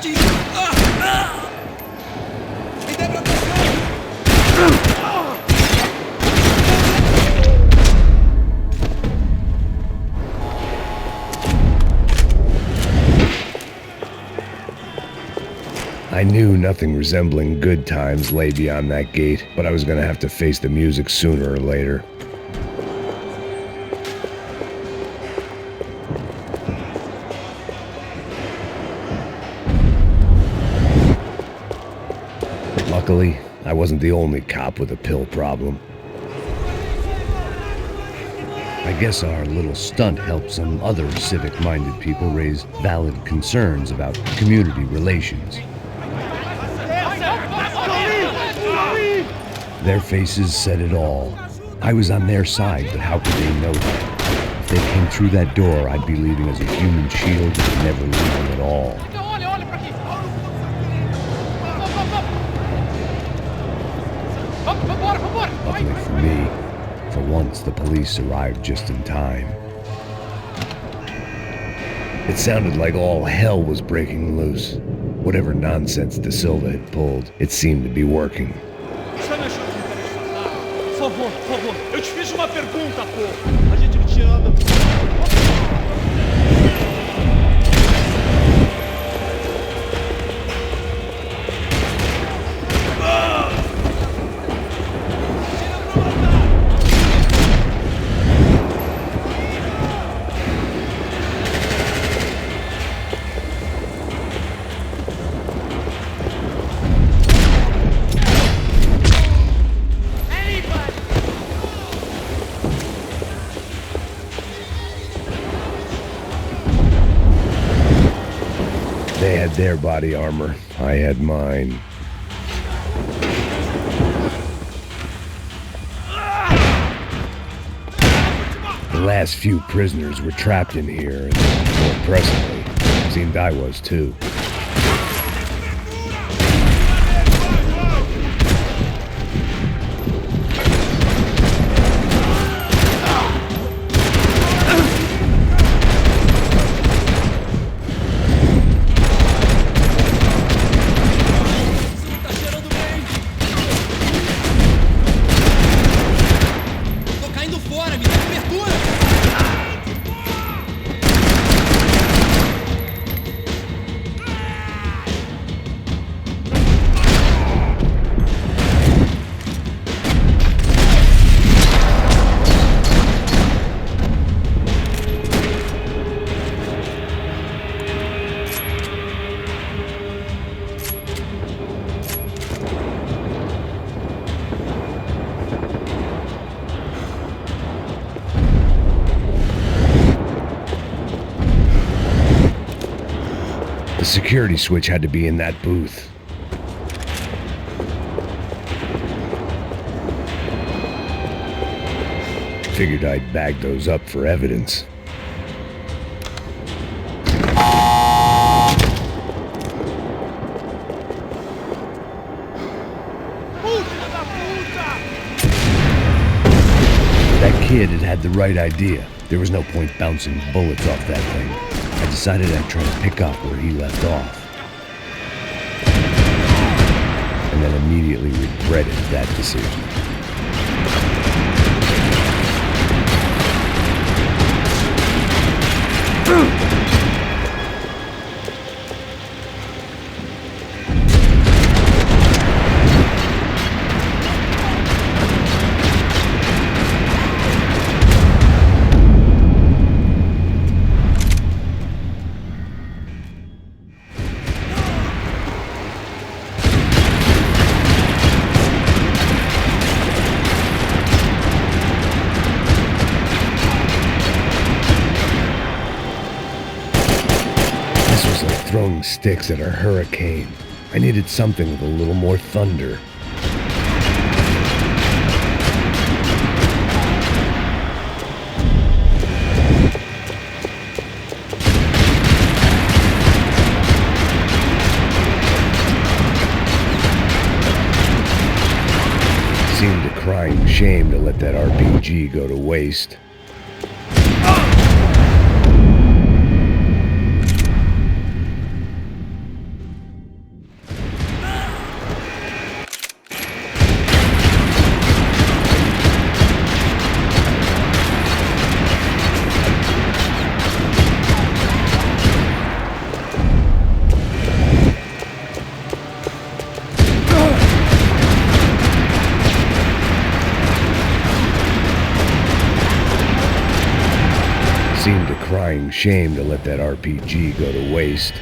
I knew nothing resembling good times lay beyond that gate, but I was gonna have to face the music sooner or later. Luckily, I wasn't the only cop with a pill problem. I guess our little stunt helped some other civic-minded people raise valid concerns about community relations. Their faces said it all. I was on their side, but how could they know that? If they came through that door, I'd be leaving as a human shield and never leaving at all. Luckily for me, for once the police arrived just in time. It sounded like all hell was breaking loose. Whatever nonsense De Silva had pulled, it seemed to be working. Por favor, eu te fiz uma pergunta, pô. A gente te ama. They had their body armor. I had mine. The last few prisoners were trapped in here, and more presently, it seemed I was too. The security switch had to be in that booth. Figured I'd bag those up for evidence. That kid had the right idea. There was no point bouncing bullets off that thing. I decided I'd try to pick up where he left off. And then immediately regretted that decision. Throwing sticks at a hurricane. I needed something with a little more thunder. Seemed a crying shame to let that RPG go to waste. Seemed a crying shame to let that RPG go to waste.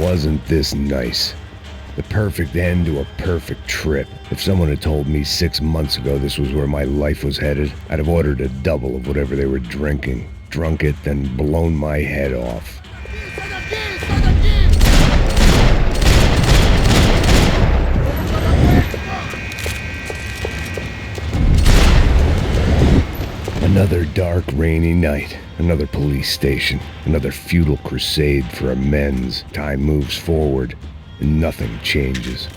Wasn't this nice? The perfect end to a perfect trip. If someone had told me 6 months ago this was where my life was headed, I'd have ordered a double of whatever they were drinking, drunk it, then blown my head off. Another dark, rainy night. Another police station. Another futile crusade for amends. Time moves forward, and nothing changes.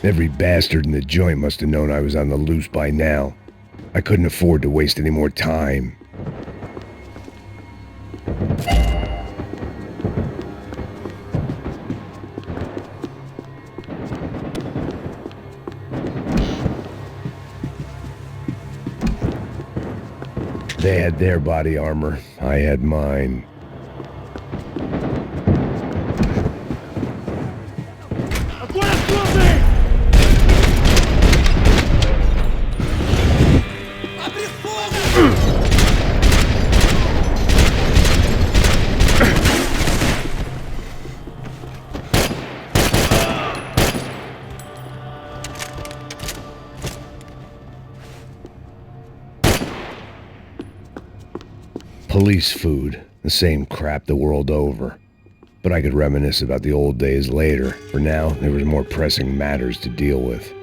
Every bastard in the joint must have known I was on the loose by now. I couldn't afford to waste any more time. They had their body armor. I had mine. Police food, the same crap the world over. But I could reminisce about the old days later. For now, there was more pressing matters to deal with.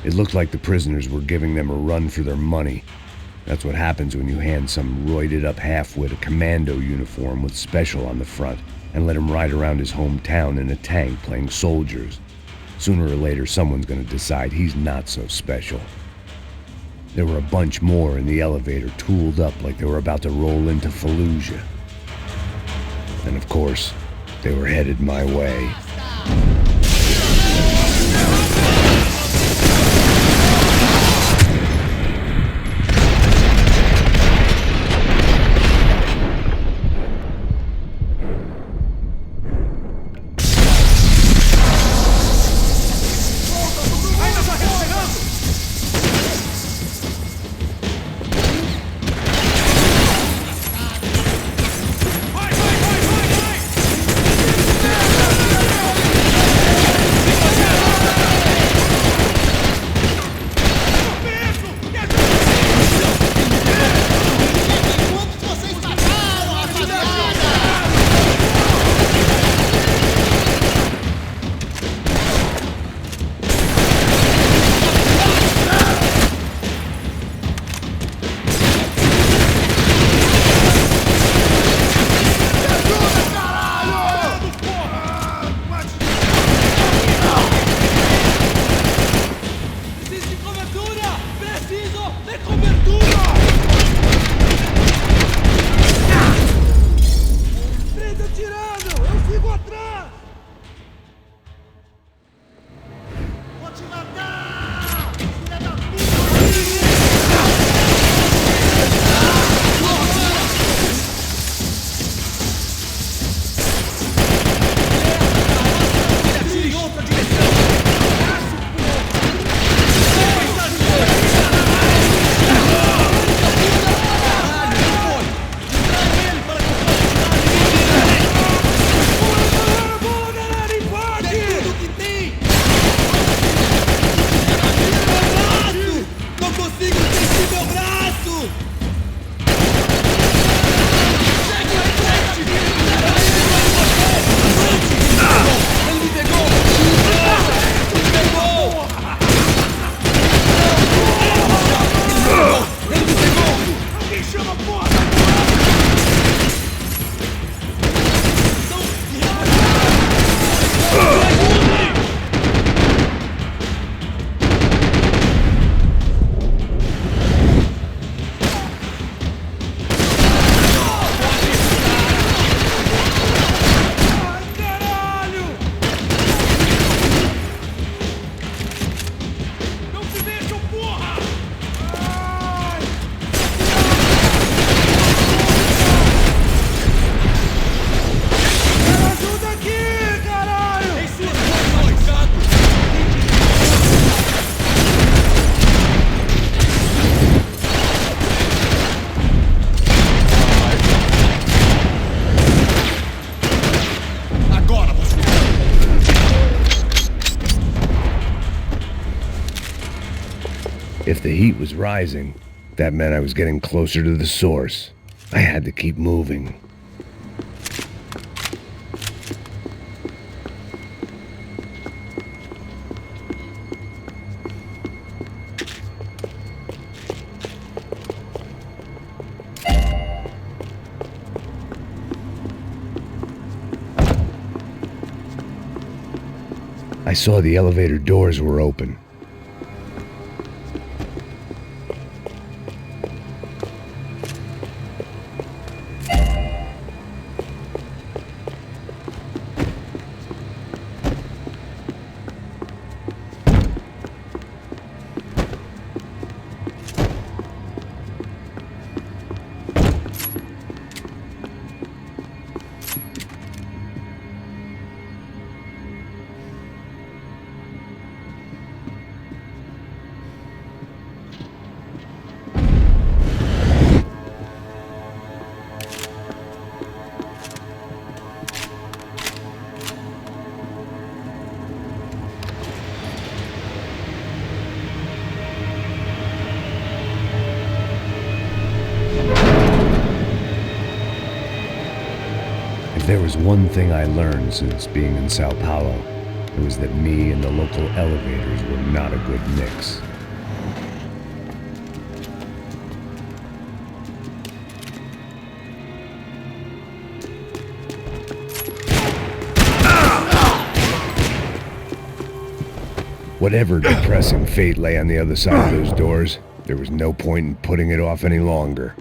It looked like the prisoners were giving them a run for their money. That's what happens when you hand some roided-up halfwit a commando uniform with special on the front and let him ride around his hometown in a tank playing soldiers. Sooner or later, someone's gonna decide he's not so special. There were a bunch more in the elevator, tooled up like they were about to roll into Fallujah. And of course, they were headed my way. If the heat was rising, that meant I was getting closer to the source. I had to keep moving. I saw the elevator doors were open. If there was one thing I learned since being in Sao Paulo, it was that me and the local elevators were not a good mix. Whatever depressing fate lay on the other side of those doors, there was no point in putting it off any longer.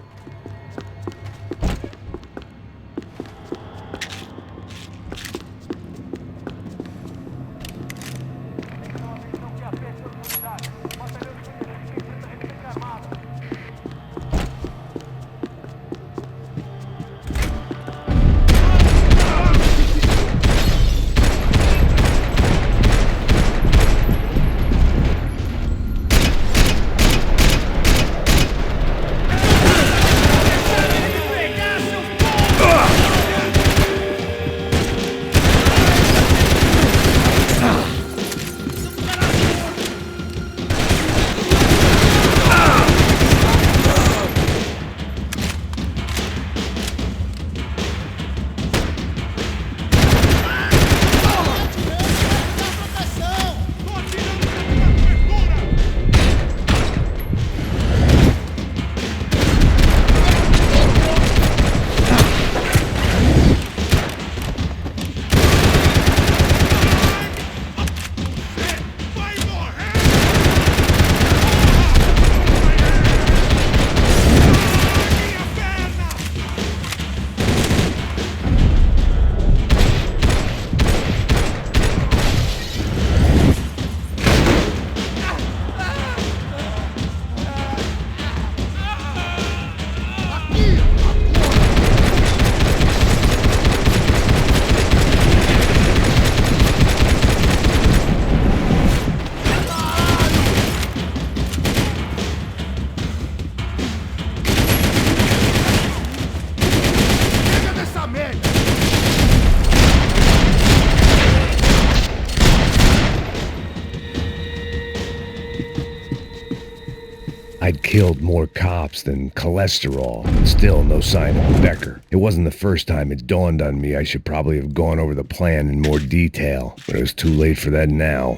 I'd killed more cops than cholesterol, and still no sign of Becker. It wasn't the first time it dawned on me I should probably have gone over the plan in more detail, but it was too late for that now.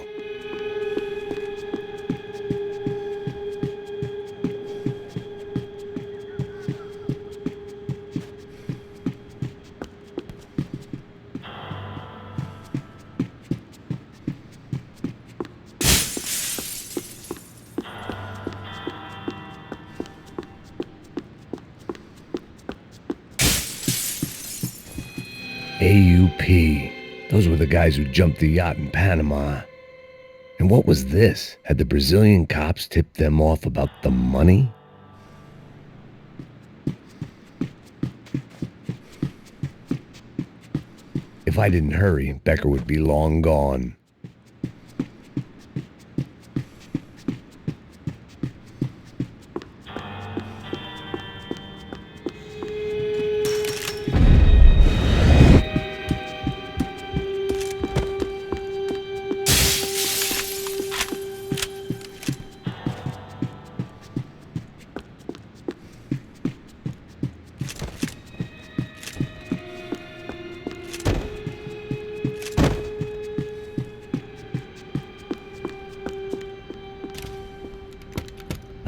AUP. Those were the guys who jumped the yacht in Panama. And what was this? Had the Brazilian cops tipped them off about the money? If I didn't hurry, Becker would be long gone.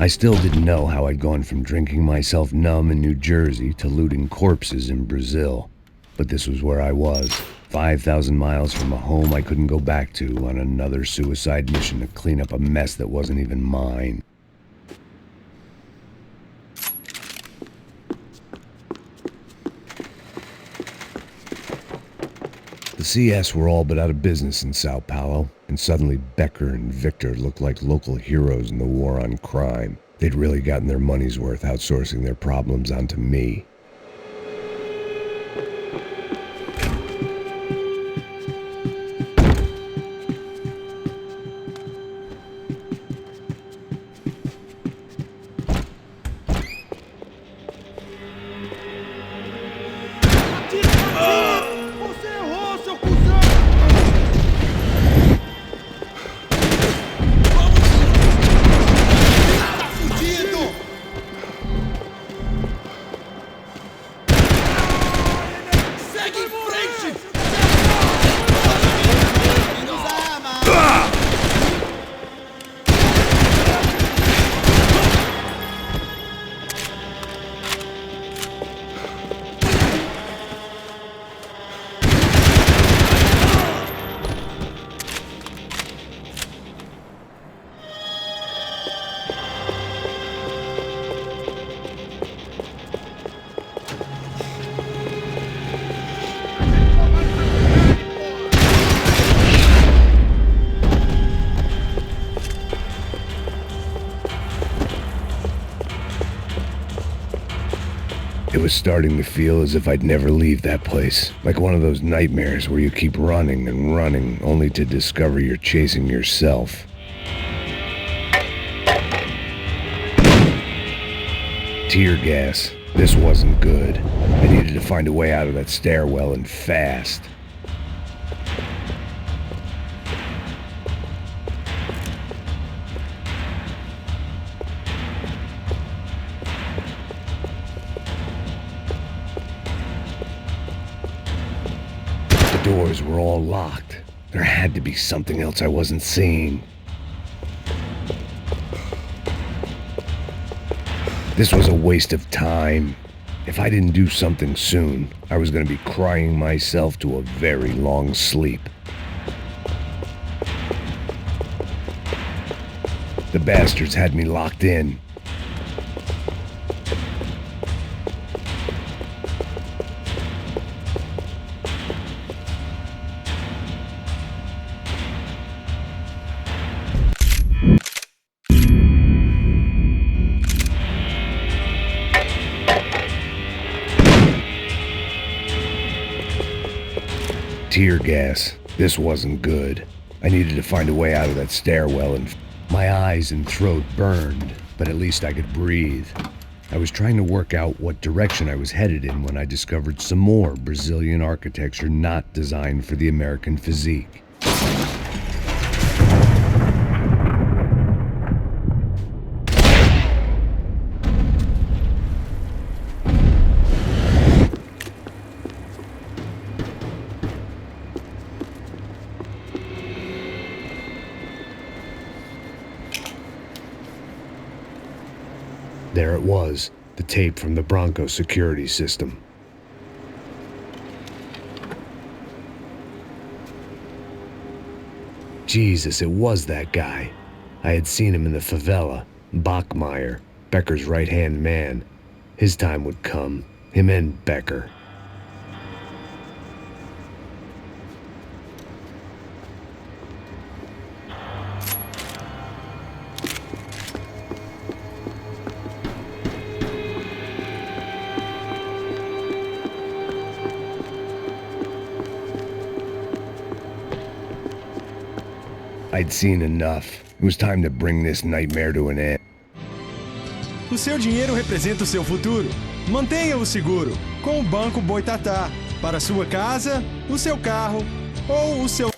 I still didn't know how I'd gone from drinking myself numb in New Jersey to looting corpses in Brazil. But this was where I was, 5,000 miles from a home I couldn't go back to, on another suicide mission to clean up a mess that wasn't even mine. The CS were all but out of business in Sao Paulo, and suddenly Becker and Victor looked like local heroes in the war on crime. They'd really gotten their money's worth outsourcing their problems onto me. Você errou, seu cuzão! Tá fudido! Segue em frente! Nos ama! It was starting to feel as if I'd never leave that place, like one of those nightmares where you keep running and running only to discover you're chasing yourself. Tear gas. This wasn't good. I needed to find a way out of that stairwell and fast. The doors were all locked. There had to be something else I wasn't seeing. This was a waste of time. If I didn't do something soon, I was going to be crying myself to a very long sleep. The bastards had me locked in. Tear gas. This wasn't good. I needed to find a way out of that stairwell, and my eyes and throat burned, but at least I could breathe. I was trying to work out what direction I was headed in when I discovered some more Brazilian architecture not designed for the American physique. There it was, the tape from the Bronco security system. Jesus, it was that guy. I had seen him in the favela, Bachmeyer, Becker's right-hand man. His time would come, him and Becker. I'd seen enough. It was time to bring this nightmare to an end. O seu dinheiro representa o seu futuro. Mantenha-o seguro com o Banco Boitatá para sua casa, o seu carro ou o seu...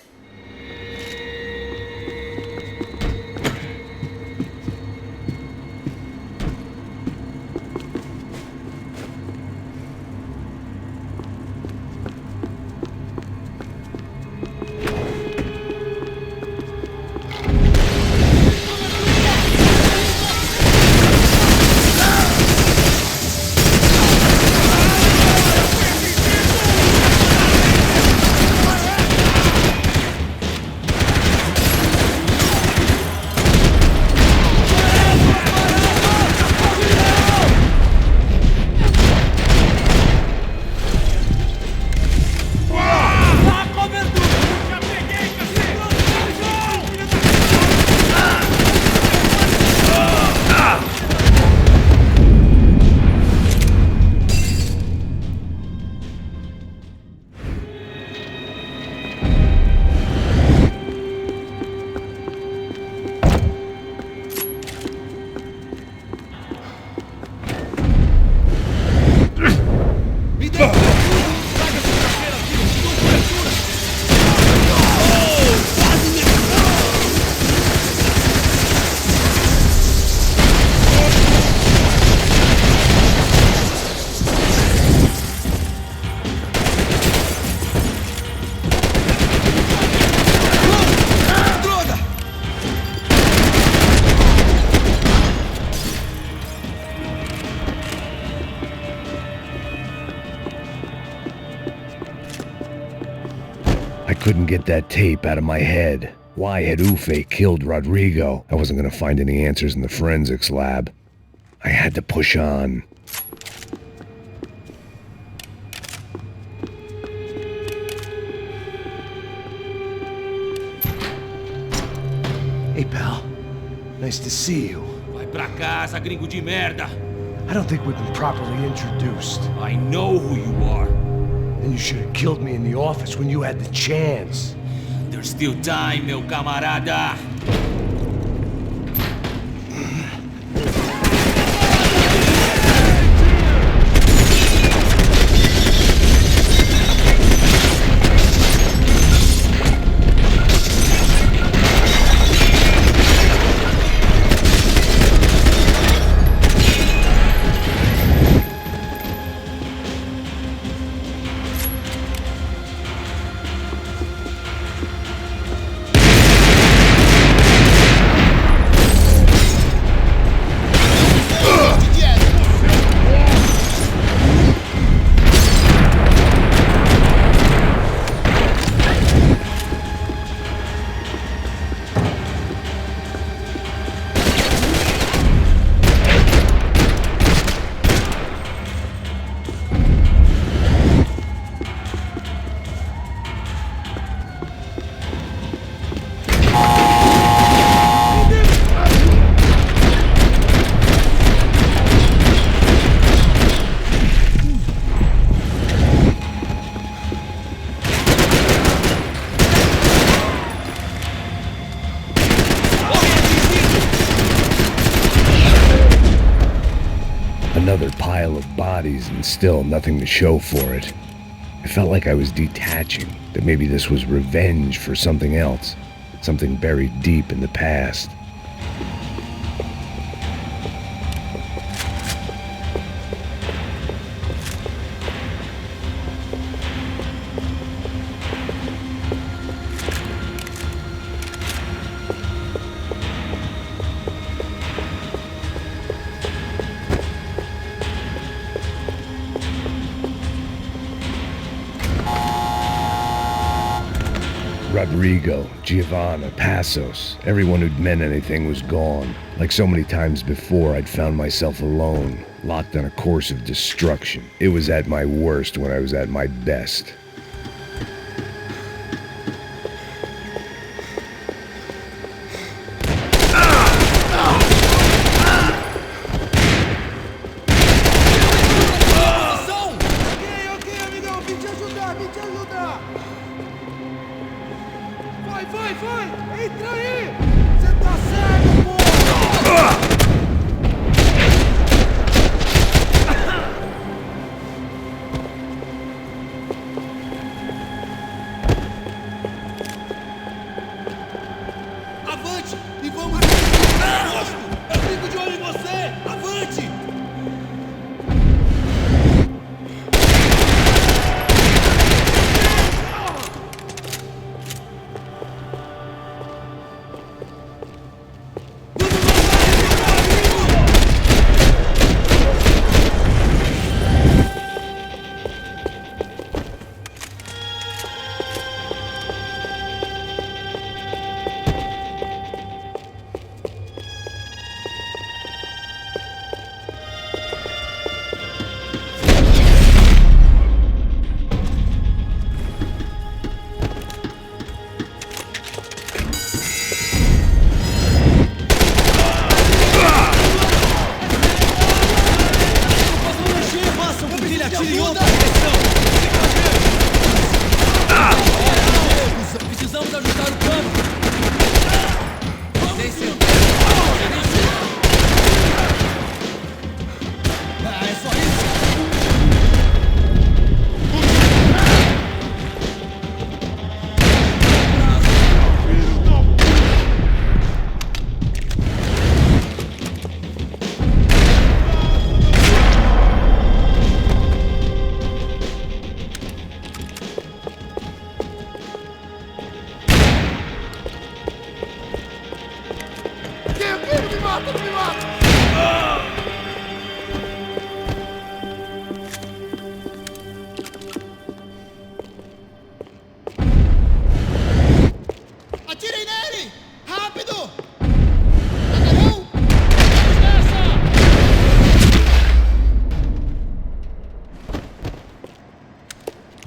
get that tape out of my head. Why had Ufe killed Rodrigo? I wasn't gonna find any answers in the forensics lab. I had to push on. Hey, pal. Nice to see you. Vai pra casa, gringo de merda. I don't think we've been properly introduced. I know who you are. Then you should have killed me in the office when you had the chance. There's still time, meu camarada. Another pile of bodies and still nothing to show for it. I felt like I was detaching, that maybe this was revenge for something else, something buried deep in the past. Rodrigo, Giovanna, Passos, everyone who'd meant anything was gone. Like so many times before, I'd found myself alone, locked on a course of destruction. It was at my worst when I was at my best. Vai! Entra aí! Você tá cego, pô! Avante! E vamos... Eu fico de olho em você! Avante! Precisamos ajustar o plano. É só isso. Me mata!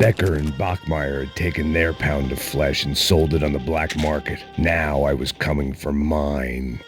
Becker and Bachmeyer had taken their pound of flesh and sold it on the black market. Now I was coming for mine.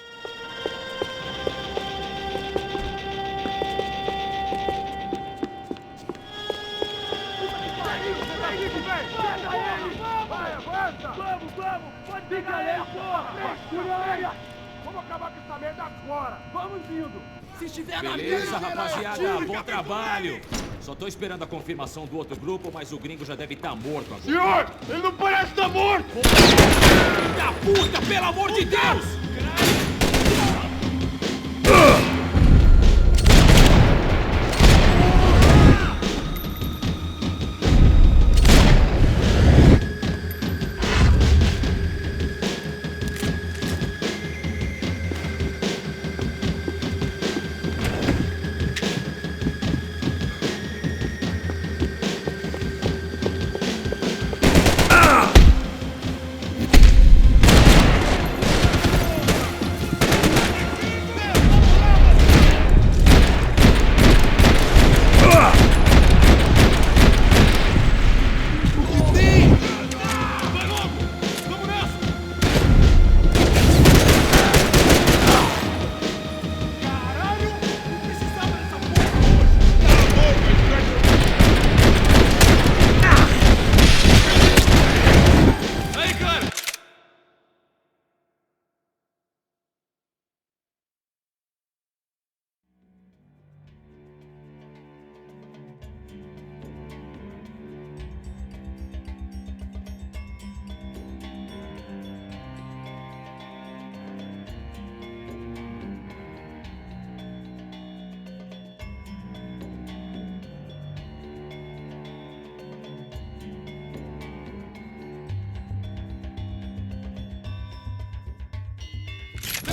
Beleza, rapaziada, bom trabalho. Só tô esperando a confirmação do outro grupo, mas o gringo já deve estar morto agora. Senhor, ele não parece estar morto! Filho da puta, pelo amor de Deus!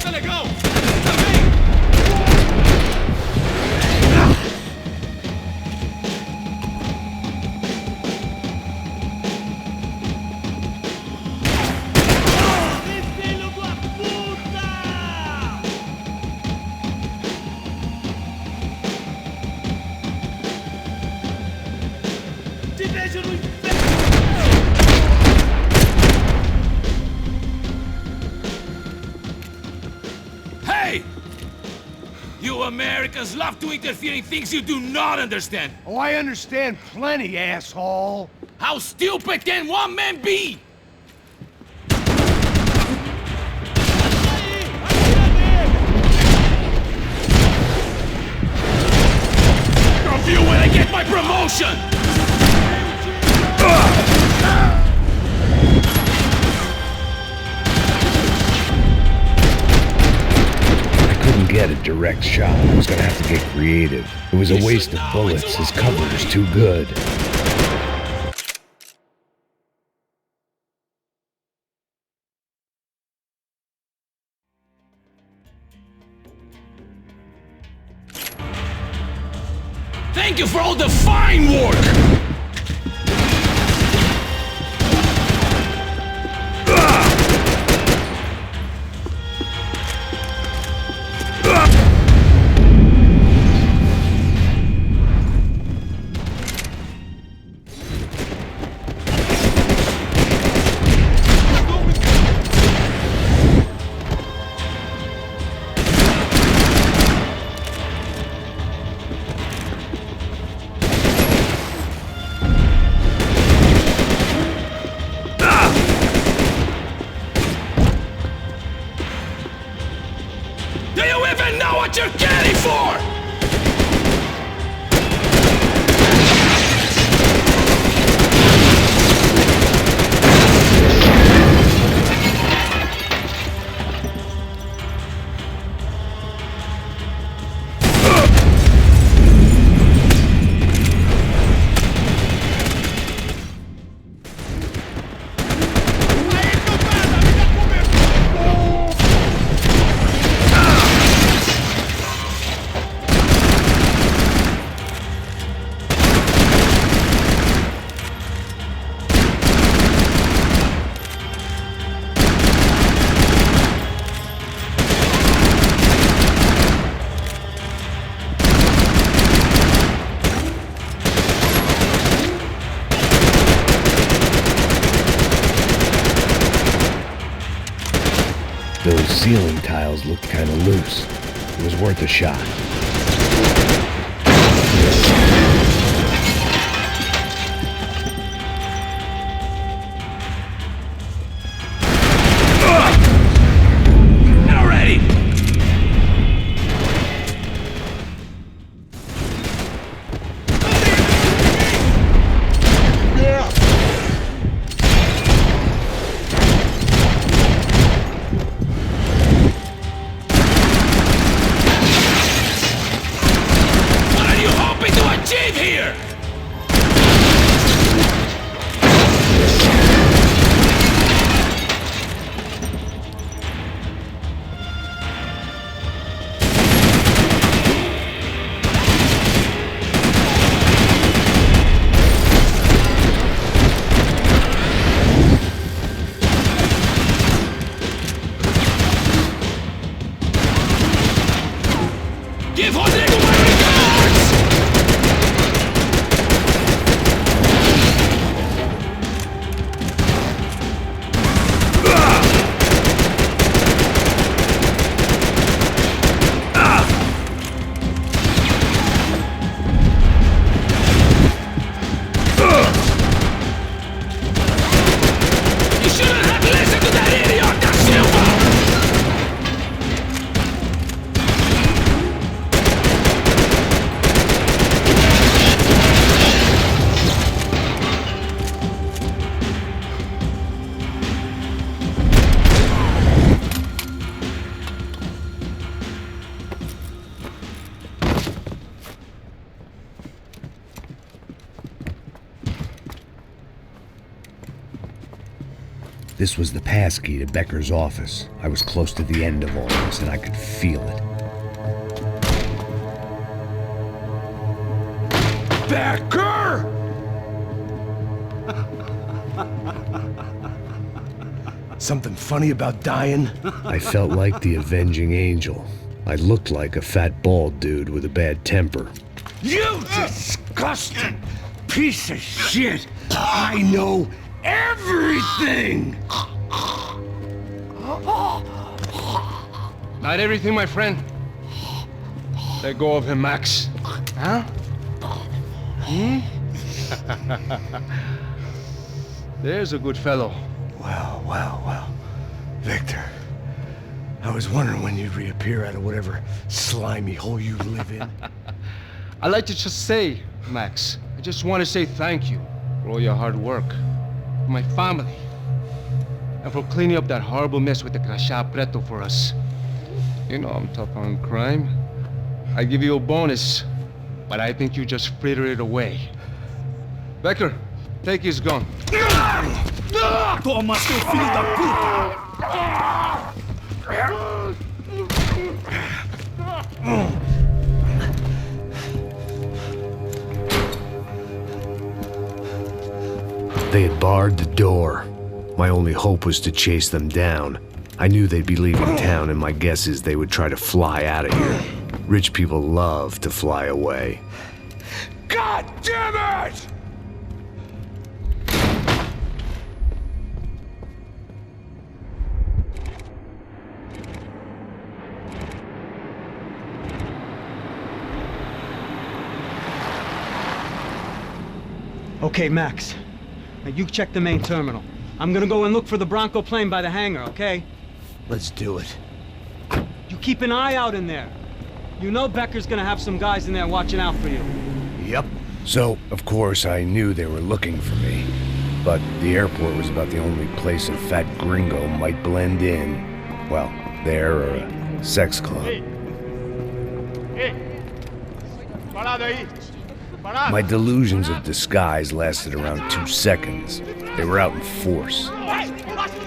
Tá legal! You Americans love to interfere in things you do not understand. Oh, I understand plenty, asshole. How stupid can one man be? I'll feel when I get my promotion! Get a direct shot. I was gonna have to get creative. It was a waste of bullets. His cover was too good. Thank you for all the fine work! Do you even know what you're getting for? Those ceiling tiles looked kind of loose. It was worth a shot. This was the passkey to Becker's office. I was close to the end of all this, and I could feel it. Becker! Something funny about dying? I felt like the avenging angel. I looked like a fat bald dude with a bad temper. You disgusting piece of shit! I know everything! Not everything, my friend. Let go of him, Max. Huh? There's a good fellow. Well. Victor, I was wondering when you'd reappear out of whatever slimy hole you live in. I'd like to just say, Max, I just want to say thank you for all your hard work, for my family, and for cleaning up that horrible mess with the Crachá Preto for us. You know I'm tough on crime. I give you a bonus, but I think you just frittered it away. Becker, take his gun. Toma, seu filho da puta! They had barred the door. My only hope was to chase them down. I knew they'd be leaving town, and my guess is they would try to fly out of here. Rich people love to fly away. God damn it! Okay, Max. Now you check the main terminal. I'm gonna go and look for the Bronco plane by the hangar, okay? Let's do it. You keep an eye out in there. You know Becker's gonna have some guys in there watching out for you. Yep. So, of course, I knew they were looking for me. But the airport was about the only place a fat gringo might blend in. Well, there or a sex club. My delusions of disguise lasted around 2 seconds. They were out in force.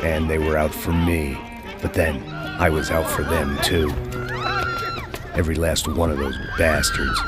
And they were out for me. But then, I was out for them too. Every last one of those bastards.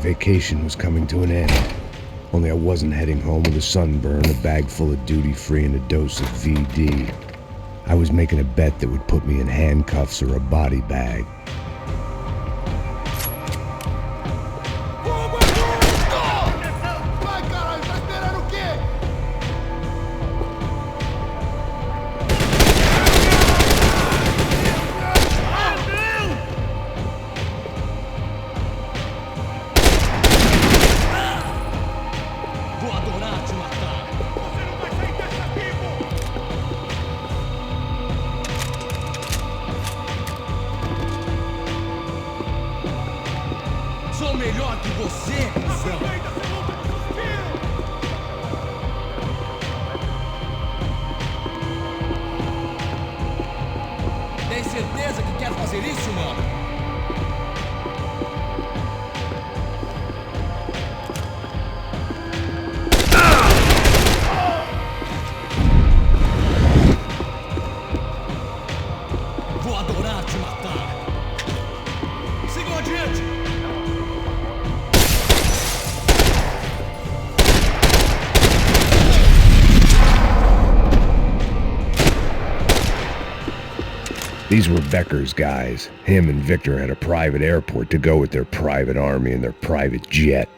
vacation was coming to an end. Only I wasn't heading home with a sunburn, a bag full of duty-free, and a dose of VD. I was making a bet that would put me in handcuffs or a body bag. Vai, caralho, tá esperando o quê? Vou adorar te matar. Você não vai sair dessa vivo! Sou melhor que você, cuzão. Aproveita seu último suspiro! Tem certeza que quer fazer isso, mano? Vou adorar te matar. Sigam adiante. These were Becker's guys. Him and Victor had a private airport to go with their private army and their private jet.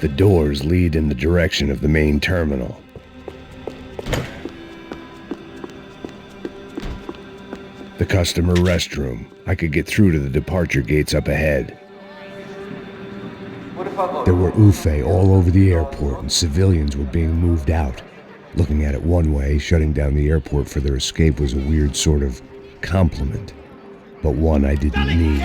The doors lead in the direction of the main terminal. The customer restroom. I could get through to the departure gates up ahead. There were UFE all over the airport and civilians were being moved out. Looking at it one way, shutting down the airport for their escape was a weird sort of compliment, but one I didn't need.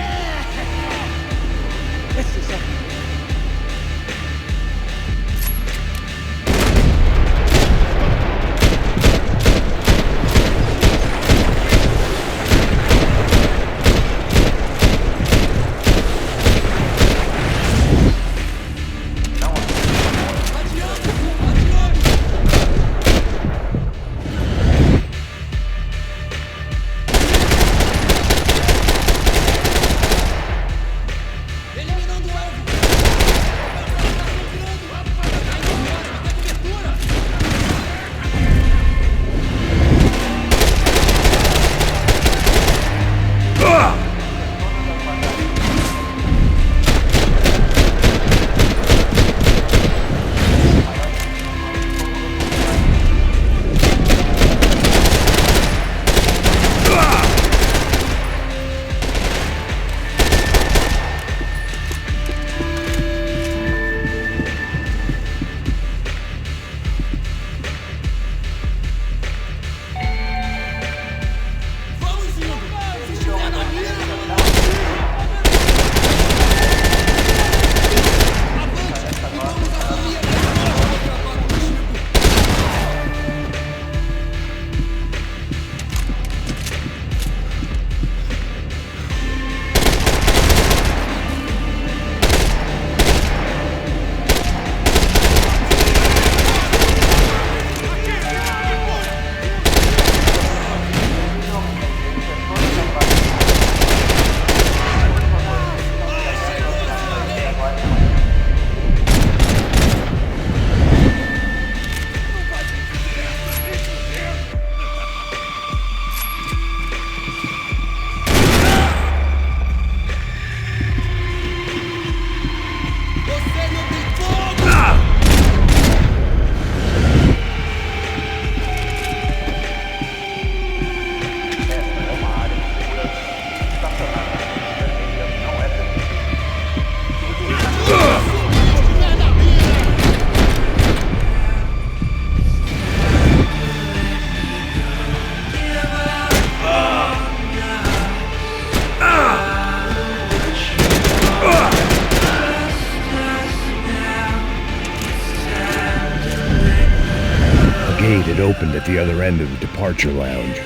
It opened at the other end of the departure lounge.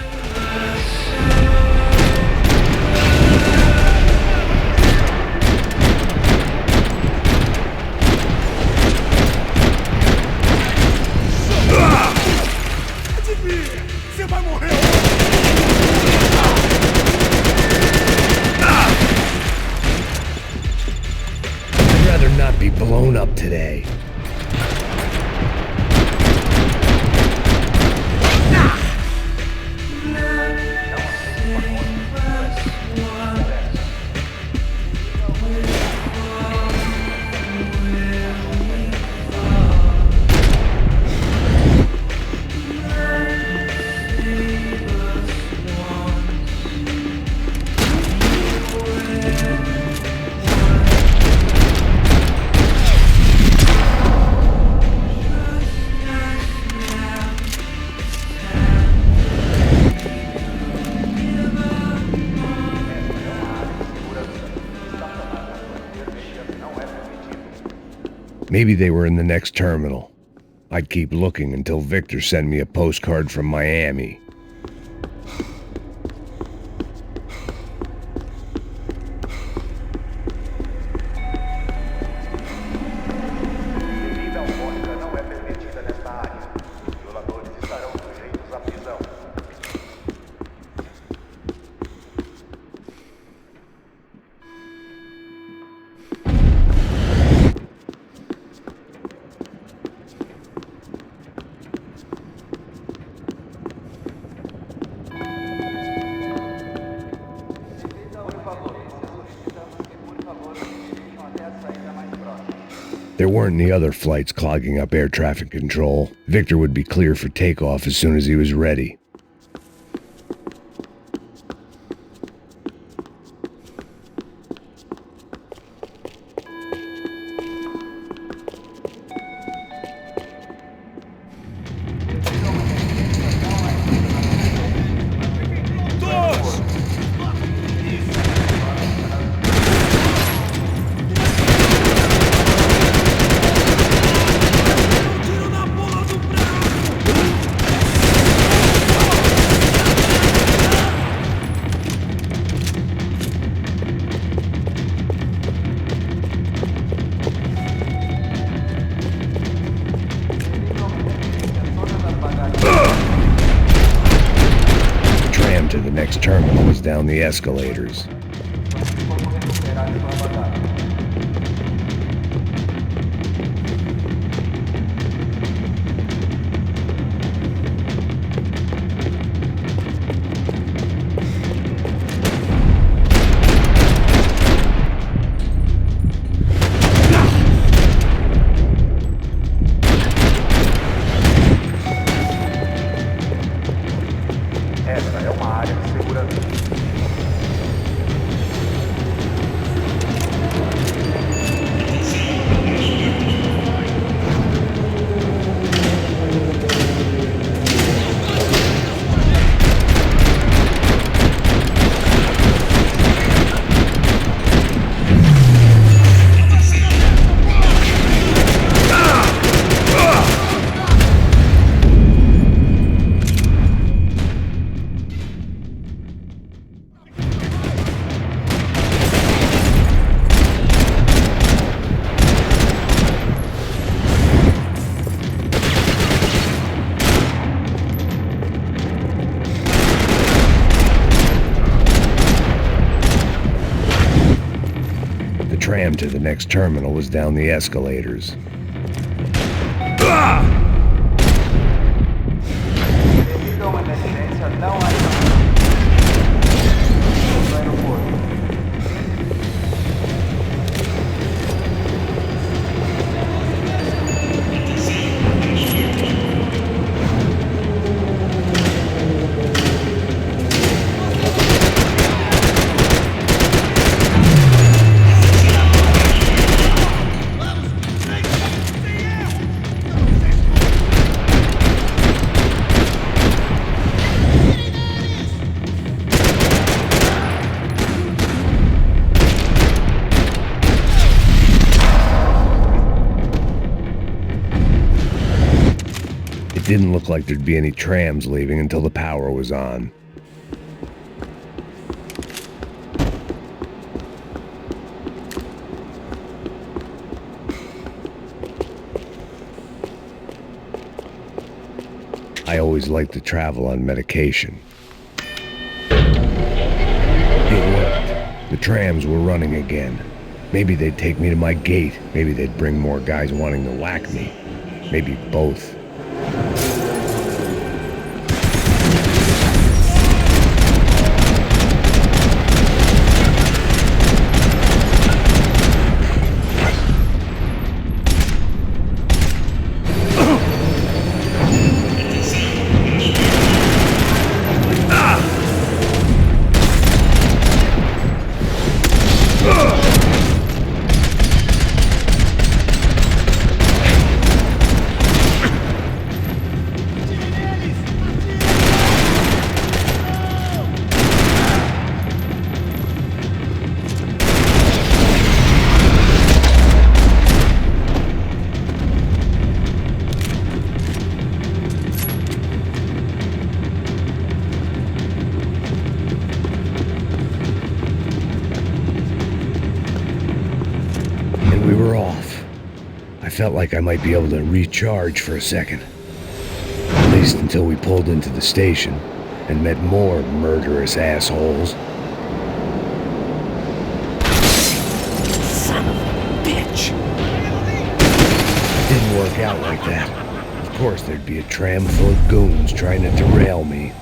blown up today. Maybe they were in the next terminal. I'd keep looking until Victor sent me a postcard from Miami. There weren't any other flights clogging up air traffic control. Victor would be clear for takeoff as soon as he was ready. To the next terminal was down the escalators. The tram to the next terminal was down the escalators. It didn't look like there'd be any trams leaving until the power was on. I always liked to travel on medication. It worked. The trams were running again. Maybe they'd take me to my gate. Maybe they'd bring more guys wanting to whack me. Maybe both. We were off. I felt like I might be able to recharge for a second. At least until we pulled into the station and met more murderous assholes. Son of a bitch! It didn't work out like that. Of course there'd be a tram full of goons trying to derail me.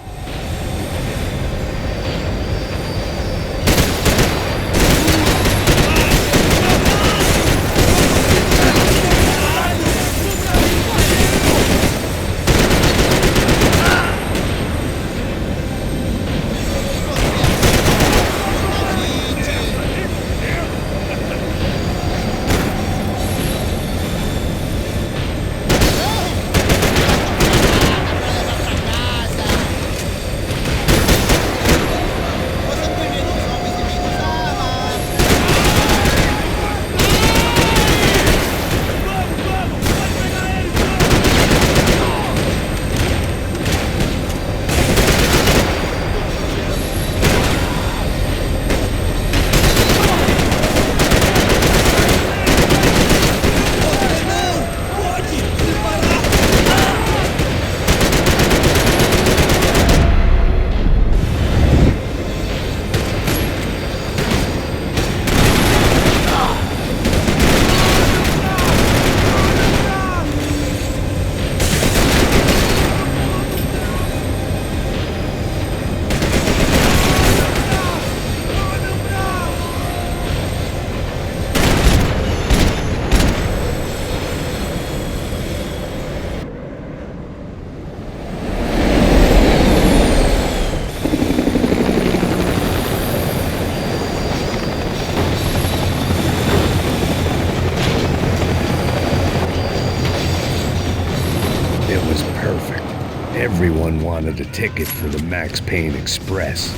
It was perfect. Everyone wanted a ticket for the Max Payne Express.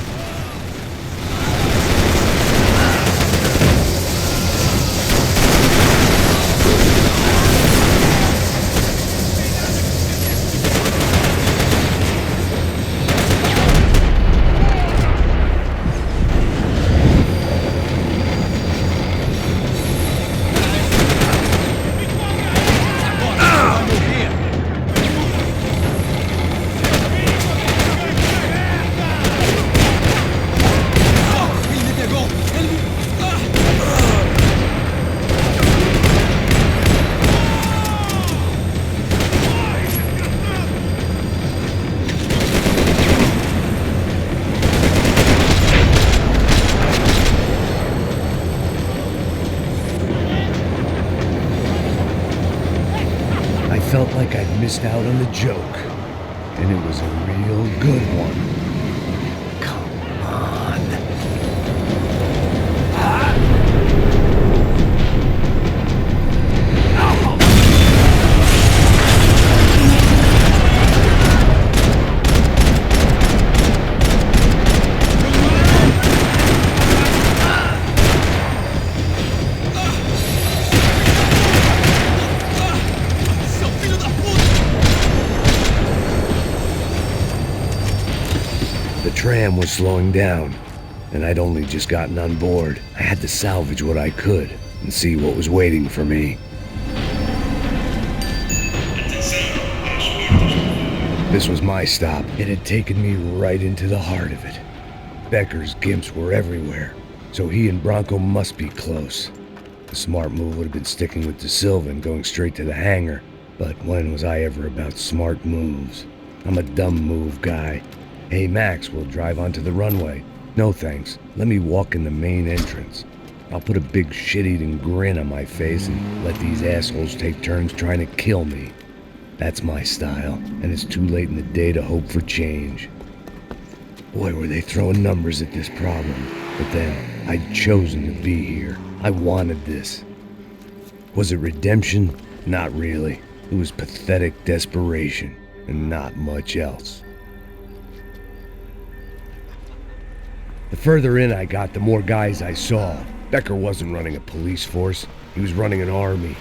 I felt like I'd missed out on the joke, and it was a real good one. Come on. The tram was slowing down, and I'd only just gotten on board. I had to salvage what I could and see what was waiting for me. This was my stop. It had taken me right into the heart of it. Becker's gimps were everywhere, so he and Bronco must be close. The smart move would have been sticking with De Silva and going straight to the hangar. But when was I ever about smart moves? I'm a dumb move guy. Hey Max, we'll drive onto the runway. No thanks. Let me walk in the main entrance. I'll put a big shit-eating grin on my face and let these assholes take turns trying to kill me. That's my style, and it's too late in the day to hope for change. Boy, were they throwing numbers at this problem. But then, I'd chosen to be here. I wanted this. Was it redemption? Not really. It was pathetic desperation, and not much else. The further in I got, the more guys I saw. Becker wasn't running a police force. He was running an army.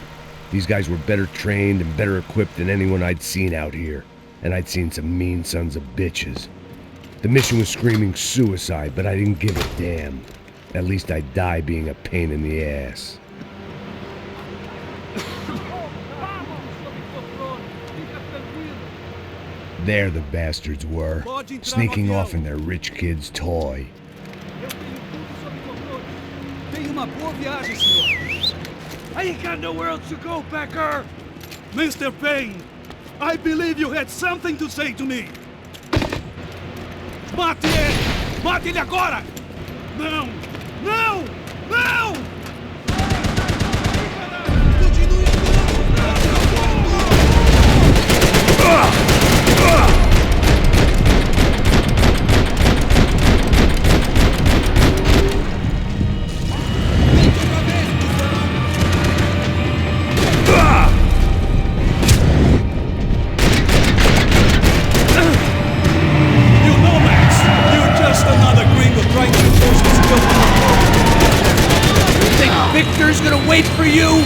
These guys were better trained and better equipped than anyone I'd seen out here. And I'd seen some mean sons of bitches. The mission was screaming suicide, but I didn't give a damn. At least I'd die being a pain in the ass. There the bastards were, sneaking off in their rich kid's toy. Tenha uma boa viagem, senhor. I ain't got nowhere else to go, Becker! Mr. Payne, I believe you had something to say to me. Mate ele! Mate ele agora! Não! Não! Não! Continue Victor's gonna wait for you!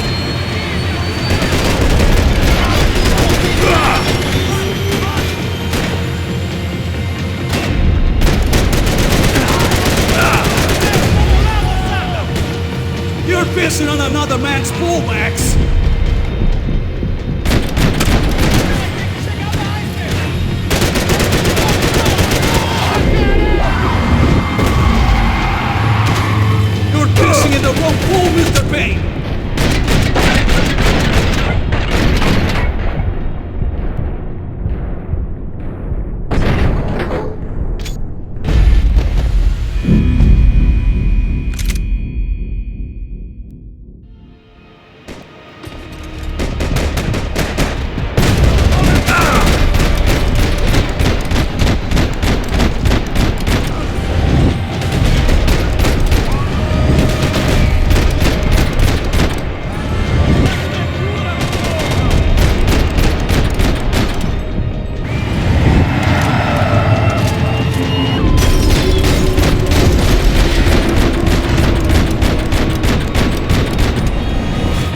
You're pissing on another man's pool, Max! You're pissing in the wrong pool, Mr. Payne!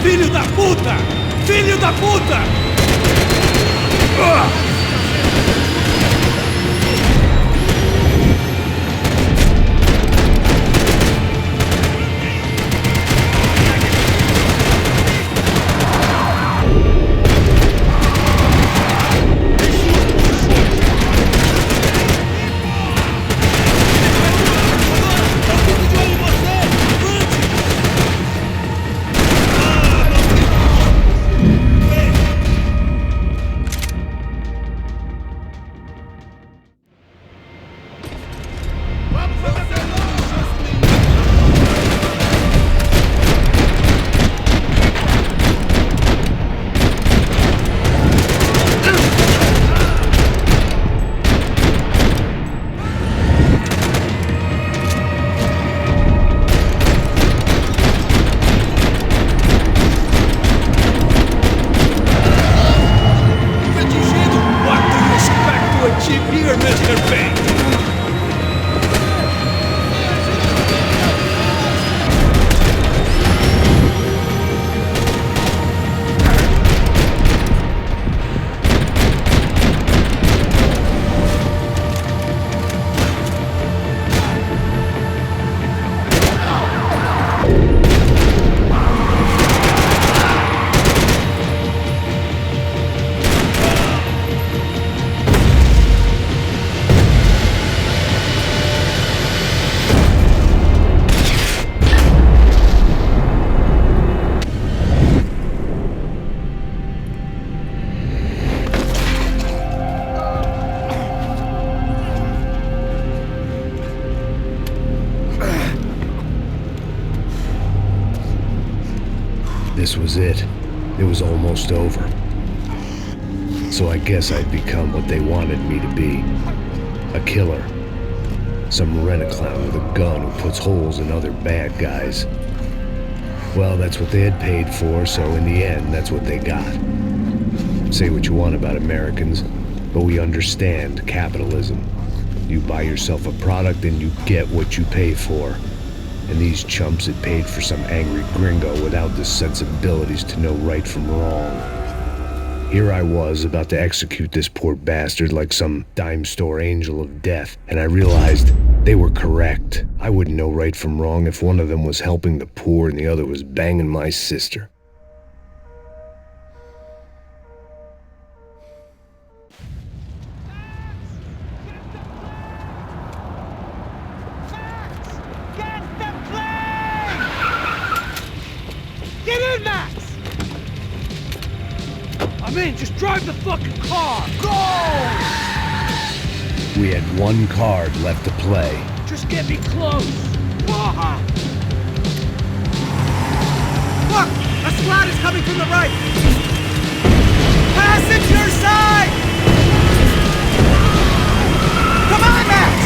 Filho da puta! Filho da puta! This was it. It was almost over. So I guess I'd become what they wanted me to be. A killer. Some rent-a-clown with a gun who puts holes in other bad guys. Well, that's what they had paid for, so in the end, that's what they got. Say what you want about Americans, but we understand capitalism. You buy yourself a product and you get what you pay for. And these chumps had paid for some angry gringo without the sensibilities to know right from wrong. Here I was, about to execute this poor bastard like some dime store angel of death, and I realized they were correct. I wouldn't know right from wrong if one of them was helping the poor and the other was banging my sister. Get in, Max! I'm in, just drive the fucking car! Go! We had one card left to play. Just get me close! Look! A squad is coming from the right! Passenger side! Come on, Max!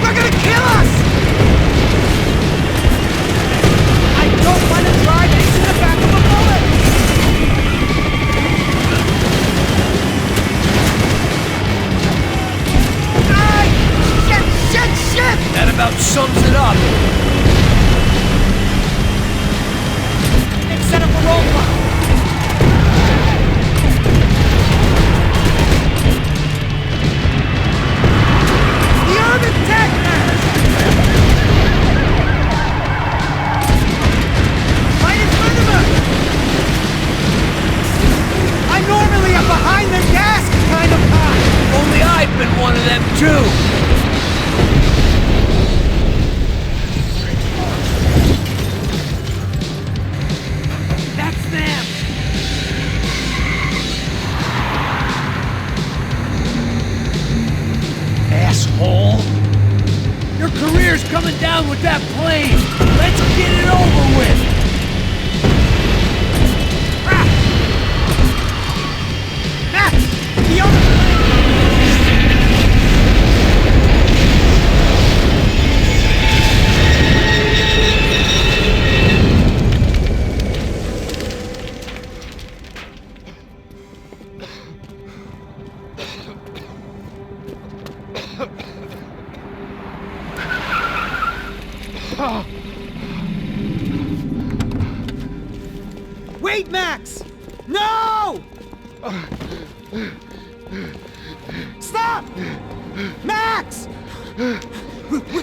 They're gonna kill us! I don't want to drive into the back of a bullet! Shit! That about sums it up. They've set up a roadblock. The urban tech man! Right in front of us! I'm normally a behind the gas kind of guy. Only I've been one of them too. Asshole! Your career's coming down with that plane! Let's get it over with! Ah! Max! The other... Wait, Max! No! Stop! Max!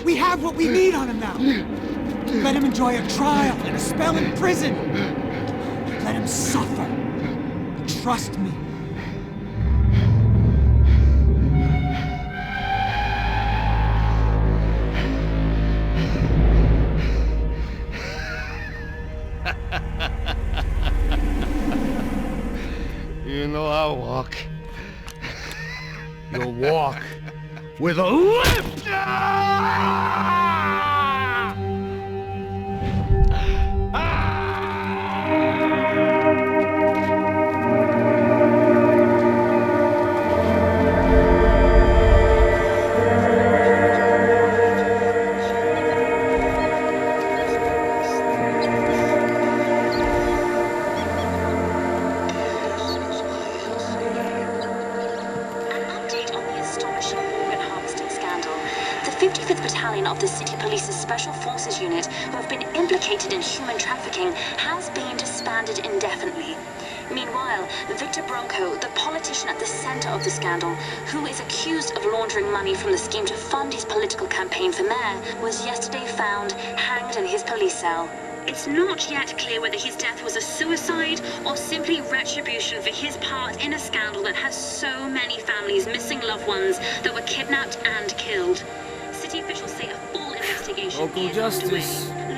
We have what we need on him now. Let him enjoy a trial and a spell in prison. Let him suffer. Trust me. You know I'll walk. You'll walk with a limp! Of the City Police's Special Forces Unit, who have been implicated in human trafficking, has been disbanded indefinitely. Meanwhile, Victor Bronco, the politician at the center of the scandal, who is accused of laundering money from the scheme to fund his political campaign for mayor, was yesterday found hanged in his police cell. It's not yet clear whether his death was a suicide or simply retribution for his part in a scandal that has so many families missing loved ones that were kidnapped and killed. City officials say a full investigation Local is justice. underway.